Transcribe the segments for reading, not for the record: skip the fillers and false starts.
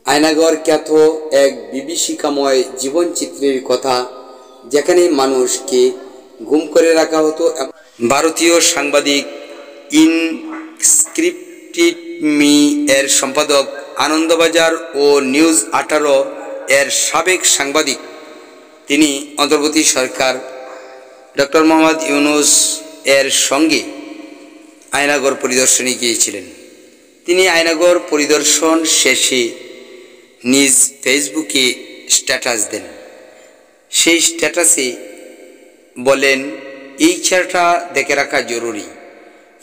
আয়নাগর খ্যাত এক বিভীষিকাময় জীবনচিত্রের কথা, যেখানে মানুষকে গুম করে রাখা হতো। ভারতীয় সাংবাদিক ইনস্ক্রিপ্টেড মি এর সম্পাদক, আনন্দবাজার ও নিউজ 18 এর সাবেক সাংবাদিক। তিনি অন্তর্বর্তী সরকার ডক্টর মোহাম্মদ ইউনূস এর সঙ্গে আয়নাগর পরিদর্শনে গিয়েছিলেন। তিনি আয়নাগর পরিদর্শন শেষে নিজ ফেসবুকে স্ট্যাটাস দেন। সেই স্ট্যাটাসে বলেন, এই চেহারাটা দেখে রাখা জরুরি।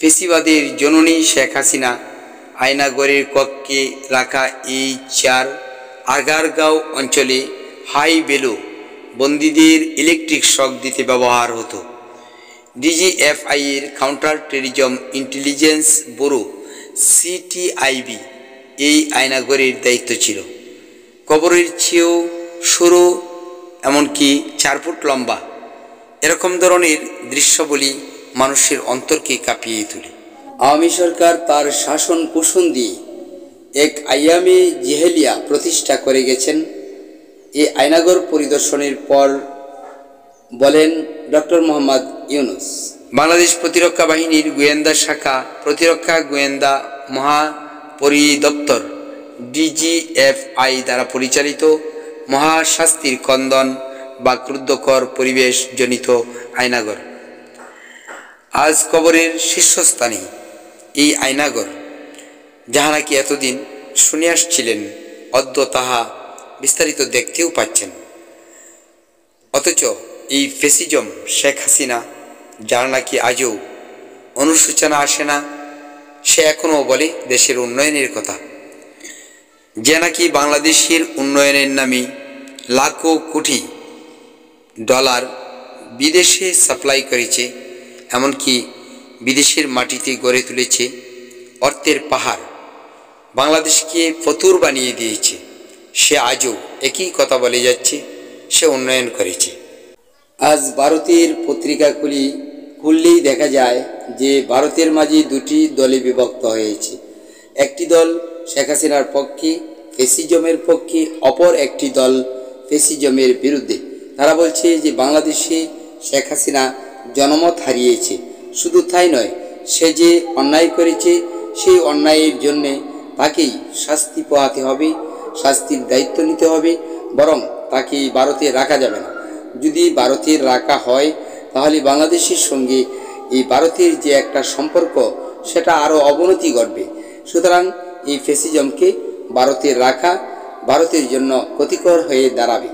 ফেসিবাদের জননী শেখ হাসিনা আয়নাগরের কক্ষে রাখা এই চেয়ার আগারগাঁও অঞ্চলে হাই ভ্যালু বন্দীদের ইলেকট্রিক শক দিতে ব্যবহার হতো। ডিজিএফআই এর counter terrorism intelligence bureau CTIB এই আয়নাগরের দায়িত্ব ছিল। কবরের চেয়েও সরু, এমনকি 4 ফুট লম্বা, এরকম ধরনের দৃশ্যবলী মানুষের অন্তরকে কাঁপিয়ে তোলে। আওয়ামী সরকার তার শাসন পোষণ দিয়ে এক আইয়ামে জেহেলিয়া প্রতিষ্ঠা করে গেছেন। এই আয়নাগর পরিদর্শনের পর বলেন ডক্টর মোহাম্মদ ইউনূস, বাংলাদেশ প্রতিরক্ষা বাহিনীর গোয়েন্দা শাখা প্রতিরক্ষা গোয়েন্দা মহাপরিদপ্তর ডিজিএফআই দ্বারা পরিচালিত মহাশাস্তির কন্দন বা ক্রুদ্ধকর পরিবেশ জনিত আয়নাগর আজ কবরের শীর্ষস্থানে। এই আয়নাগর যাহা নাকি এতদিন শুনে আসছিলেন, অদ্য তাহা বিস্তারিত দেখতেও পাচ্ছেন। অথচ এই ফেসিজম শেখ হাসিনা, যার নাকি আজও অনুশোচনা আসে না, সে এখনও বলে দেশের উন্নয়নের কথা, যে নাকি বাংলাদেশের উন্নয়নের নামে লাখো কোটি ডলার বিদেশে সাপ্লাই করেছে, এমনকি বিদেশের মাটিতে গড়ে তুলেছে অর্থের পাহাড়, বাংলাদেশকে ফতুর বানিয়ে দিয়েছে। সে আজও একই কথা বলে যাচ্ছে, সে উন্নয়ন করেছে। আজ ভারতের পত্রিকা খুললেই দেখা যায় যে ভারতের মাঝে 2টি দলে বিভক্ত হয়েছে। একটি দল শেখ হাসিনার পক্ষে, ফেসিজমের পক্ষে, অপর একটি দল ফেসিজমের বিরুদ্ধে। তারা বলছে যে বাংলাদেশে শেখ হাসিনা জনমত হারিয়েছে। শুধু তাই নয়, সে যে অন্যায় করেছে সেই অন্যায়ের জন্যে তাকেই শাস্তি পোহাতে হবে, শাস্তির দায়িত্ব নিতে হবে, বরং তাকে ভারতে রাখা যাবে না। যদি ভারতের রাখা হয় তাহলে বাংলাদেশের সঙ্গে এই ভারতের যে একটা সম্পর্ক, সেটা আরও অবনতি ঘটবে। সুতরাং এই ফেসিজমকে ভারতের রাখা ভারতের জন্য ক্ষতিকর হয়ে দাঁড়াবে।